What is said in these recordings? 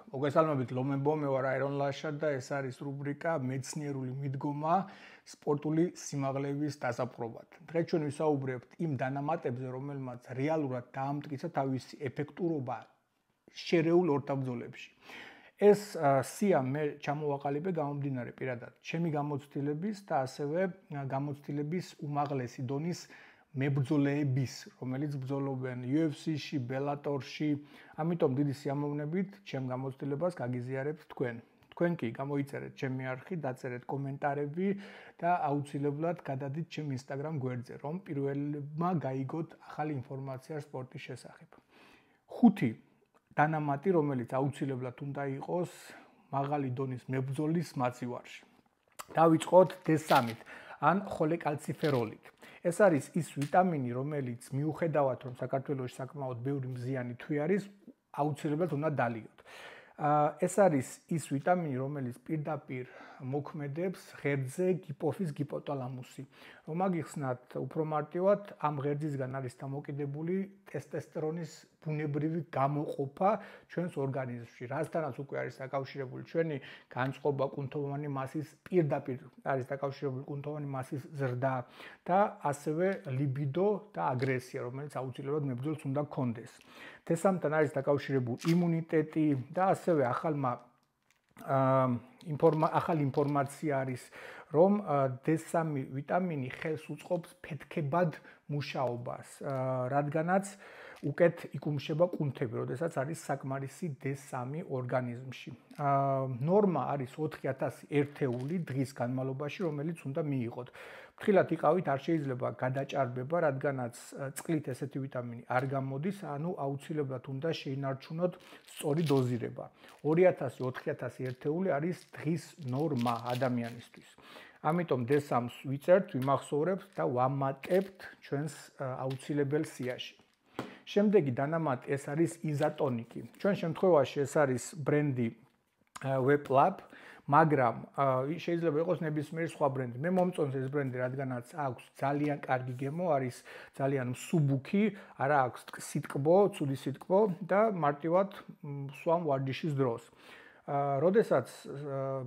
მოგესალმებით, ლომებო, მე ვარ აირონ ლაშა და ეს არის რუბრიკა მეცნიერული მიდგომა სპორტული სიმაღლეების დასაპყრობად. დღეს ჩვენ ვისაუბრებთ იმ დანამატებზე, რომელმაც რეალურად დაამტკიცა თავისი ეფექტურობა შერეულ ორთაბრძოლებში. ეს სია მე ჩამოვაყალიბე გამომდინარე პირადად ჩემი გამოცდილების და ასევე გამოცდილების უმაღლესი დონის მებრძოლეების, რომელიც ბრძოლობენ UFC-ში, Bellator-ში, ამიტომ დიდი სიამოვნებით ჩემ გამოცდილებას გაგიზიარებთ თქვენ. თქვენ კი გამოიწერეთ ჩემი არხი, დაწერეთ კომენტარები და აუცილებლად გადადით ჩემ Instagram გვერდზე, რომ პირველმა გაიგოთ ახალი ინფორმაცია სპორტის შესახებ. 5 დანამატი, რომელიც აუცილებლად უნდა იყოს მაღალი დონის მებრძოლის მაცივარში. დავიწყოთ D3-ით, ან ხოლეკალციფეროლით. ეს არის ის ვიტამინი, რომელიც მიუხედავად რომ საქართველოში საკმაოდ ბევრი მზიანი თვი არის, აუცილებლად უნდა დალიოთ. ეს არის ის ვიტამინი, რომელიც პირდაპირ მოქმედებს ღერძზე ჰიპოფიზ ჰიპოტალამუსი. რომ აგიხსნათ უფრო მარტივად, ამ ღერძისგან არის დამოკიდებული ტესტესტერონის ბუნებრივი გამოყოფა ჩვენს ორგანიზმში, რასთანაც უკვე არის დაკავშირებული ჩვენი განწყობა, კუნთოვანი მასის პირდაპირ არის დაკავშირებული კუნთოვანი მასის ზრდა და ასევე ლიბიდო და აგრესია, რომელიც აუცილებლად მებრძოლს უნდა გქონდეს. D3-თან არის დაკავშირებული იმუნიტეტი და ასევე ახალი ინფორმაცია არის, რომ D3 ვიტამინი ხელს უწყობს ფეთქებად მუშაობას, რადგანაც უკეთ იკუმშება კუნთები, როდესაც არის საკმარისი D3 ორგანიზმში. ნორმა არის 4000 ერთეული დღის განმავლობაში, რომელიც უნდა მიიღოთ. ფრთხილად იყავით, არ შეიძლება გადაჭარბება, რადგანაც წყლით ესეთი ვიტამინი არ გამოდის, ანუ აუცილებლად უნდა შეინარჩუნოთ სწორი დოზირება. 2000-4000 ერთეული არის დღის ნორმა ადამიანისთვის. ამიტომ D3-ს ვიწერთ, ვიმახსოვრებთ და ვამატებთ ჩვენს აუცილებელ სიაში. შემდეგი დანამატი ეს არის იზატონიკი. ჩვენ შემთხვევაში ეს არის ბრენდი WebLab, მაგრამ შეიძლება იყოს ნებისმიერი სხვა ბრენდი. მე მომწონს ეს ბრენდი, რადგანაც აქვს ძალიან კარგი გემო, არის ძალიან მსუბუქი, არა აქვს სიტკბო, ცუდი სიტკბო და მარტივად სვამ ვარჯიშის დროს. როდესაც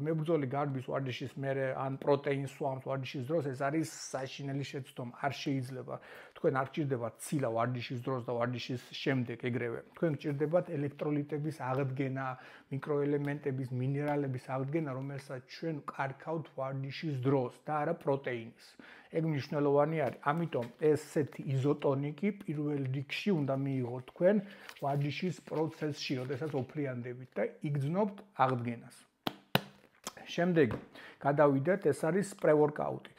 მებრძოლი გარბის ვარჯიშის მერე ან პროტეინს სვამს ვარჯიშის დროს, ეს არის საშინელი შეცდომა, არ შეიძლება. თქვენ არ გჭირდებათ ცილა ვარჯიშის დროს და ვარჯიშის შემდეგ ეგრევე. თქვენ გჭირდებათ ელექტროლიტების აღდგენა, მიკროელემენტების, მინერალების აღდგენა, რომელსაც ჩვენ ვკარგავთ ვარჯიშის დროს და არა პროტეინის. ეგ მნიშვნელოვანი არის. ამიტომ ესეთი იზოტონიკი პირველ რიგში უნდა მიიღოთ თქვენ ვარჯიშის პროცესში, როდესაც ოფრიანდებით და იგრძნობთ აღდგენას. შემდეგი, გადავიდეთ, ეს არის პრე-ვორკაუტი.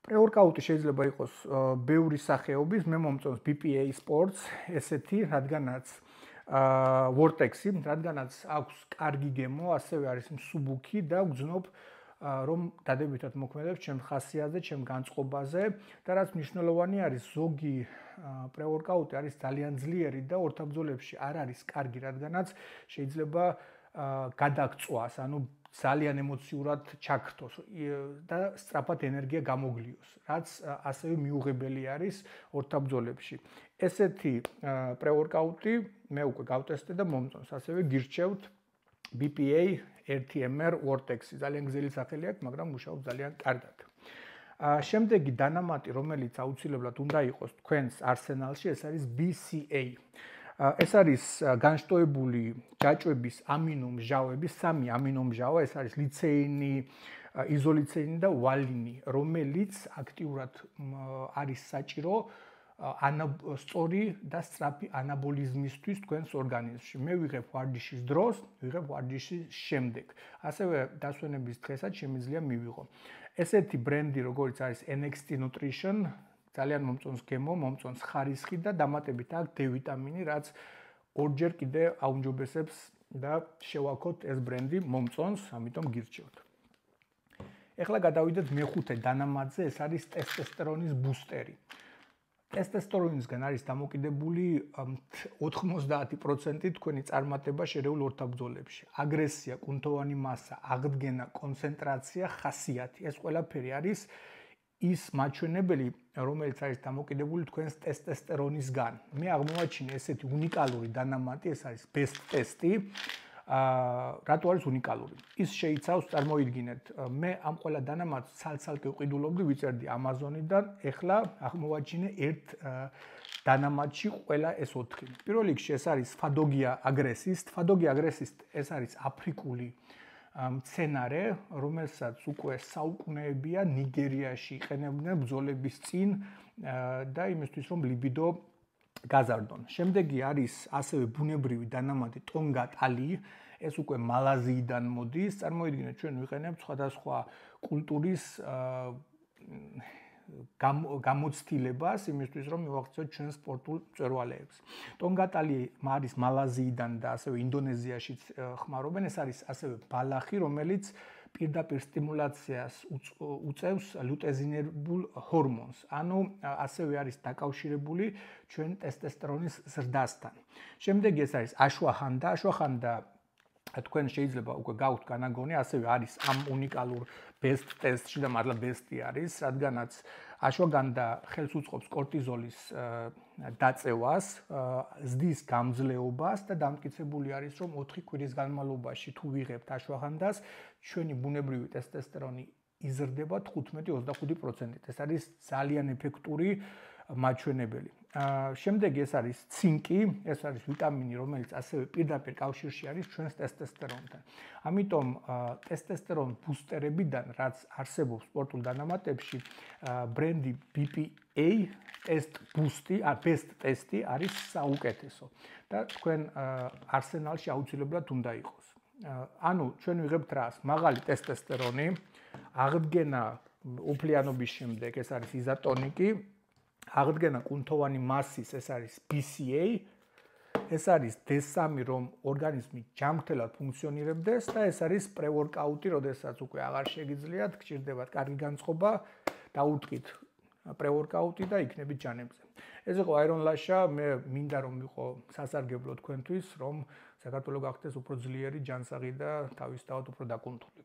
პრე-ვორკაუტი შეიძლება იყოს ბევრი სახეობის, მე მომწონს BPA Sports, ესეთი, რადგანაც Vortex-ი, რადგანაც აქვს კარგი გემო, ასევე არის მსუბუქი და გრძნობ რომ დადებითად მოქმედებს ჩემ ხასიათზე, ჩემ განწყობაზე და რაც მნიშვნელოვანი არის, ზოგი პრე-ვორკაუტი არის ძალიან ძლიერი და ორთაბრძოლებში არ არის კარგი, რადგანაც შეიძლება გადაგწვას, ანუ ძალიან ემოციურად ჩაგრთოს და სწრაფად ენერგია გამოგლიოს, რაც ასევე მიუღებელი არის ორთაბრძოლებში. ესეთი პრე-ვორკაუტი მე უკვე გავტესტე და მომწონს, ასევე გირჩევთ BPA 1MR Vortex-ი. ძალიან გზელი სახელი აქვს, მაგრამ მუშაობს ძალიან კარგად. შემდეგი დანამატი, რომელიც აუცილებლად უნდა იყოს თქვენს არსენალში, ეს არის BCA. ეს არის განშტოებული ჯაჭვების ამინომჟავები, 3 ამინომჟავა, ეს არის ლიცეინი, იზოლიცეინი და ვალინი, რომელიც აქტიურად არის საჭირო სწორი და სწრაფი ანაბოლიზმისთვის თქვენს ორგანიზმში. მე ვიღებ ვარჯიშის დროს, ვიღებ ვარჯიშის შემდეგ. ასევე დასვენების დღესაც შემიძლია მივიღო. ესეთი ბრენდი, როგორც არის NXT Nutrition, ძალიან მომწონს გემო, მომწონს ხარისხი და დამატებით აქვს D ვიტამინი, რაც ორჯერ კიდე აუმჯობესებს და შევაქოთ ეს ბრენდი მომწონს, ამიტომ გირჩევთ. ეხლა გადავიდეთ მე-5 დანამატზე, ეს არის ტესტესტერონის ბუსტერი. ტესტესტერონისგან არის დამოკიდებული 90% თქვენი წარმატება შერეულ ორთაბრძოლებში. აგრესია, კუნთოვანი მასა, აღდგენა, კონცენტრაცია, ხასიათი. ეს ყველაფერი არის ის მაჩვენებელი, რომელიც არის დამოკიდებული თქვენს ტესტესტერონისგან. მე აღმოვაჩინე ესეთი უნიკალური დანამატი, ეს არის best test-ი. რატო არის უნიკალური? ის შეიცავს, წარმოიდგინეთ, მე ამ ყველა დანამატს ცალ-ცალკე ვყიდულობდი, ვიწერდი Amazon-იდან, ეხლა აღმოვაჩინე ერთ დანამატში ყველა ეს 4. პირველ რიგში ეს არის Phadogia agrestis. Phadogia agrestis ეს არის აფრიკული მცენარე, რომელსაც უკვე საუკუნეებია ნიგერიაში იყენებდნენ ბრძოლების წინ და იმისთვის რომ ლიბიდო გაზარდონ. შემდეგი არის ასევე ბუნებრივი დანამატი ტონგატალი, ეს უკვე მალაზიიდან მოდის. წარმოიდგინეთ, ჩვენ ვიყენებთ სხვადასხვა კულტურის გამოცდილებას იმისთვის რომ მივახციოთ ჩვენ სპორტულ მწვერვალეებს. ტონგატალი არის მალაზიიდან და ასევე ინდონეზიაშიც ხმარობენ. ეს არის ასევე ბალახი, რომელიც პირდაპირ სტიმულაციას უწევს ლუტეზინებულ ჰორმონს. ანუ ასევე არის დაკავშირებული ჩვენ ტესტესტერონის ზრდასთან. შემდეგი ეს არის აშვახანდა. აშვახანდა თქვენ შეიძლება უკვე გაქვთ განაგონი, ასევე არის ამ უნიკალურ best test-ში და მართლა best-ი არის, რადგანაც აშვაგანდა ხელს უწყობს კორტიზოლის დაწევას, ზრდის გამძლეობას და დამტკიცებული არის, რომ 4 კვირის განმავლობაში თუ ვიღებთ აშვაგანდას, ჩვენი ბუნებრივი ტესტესტერონი იზრდება 15-25%. ეს არის ძალიან ეფექტური მაჩვენებელი. შემდეგი ეს არის ცინკი, ეს არის ვიტამინი, რომელიც ასევე პირდაპირ კავშირში არის ჩვენს ტესტესტერონთან. ამიტომ ტესტესტერონ ბუსტერებიდან, რაც არსებობს სპორტულ დანამატებში, ბრენდი BPA ტესტ ბუსტი, best ტესტი არის საუკეთესო და თქვენ არსენალში აუცილებლად უნდა იყოს. ანუ ჩვენ ვიღებთ რას? მაღალი ტესტესტერონი, აღდგენა უფლიანობის შემდეგ, ეს არის იზოტონიკი, აღდგენა კუნთოვანი მასის, ეს არის BCA, ეს არის D3, რომ ორგანიზმი ჯანმრთელად ფუნქციონირებდეს და ეს არის პრე-ვორკაუტი, როდესაც უკვე აღარ შეგიძლიათ, გჭირდებათ კარგი განწყობა, დაუდგით პრე-ვორკაუტი და იქნებით ჯანებზე. ეს იყო აირონ ლაშა, მე მინდა რომ ვიყო სასარგებლო თქვენთვის, რომ საქართველოს გახდეს უფრო ძლიერი, ჯანსაღი და თავისთავად უფრო დაკუნთული.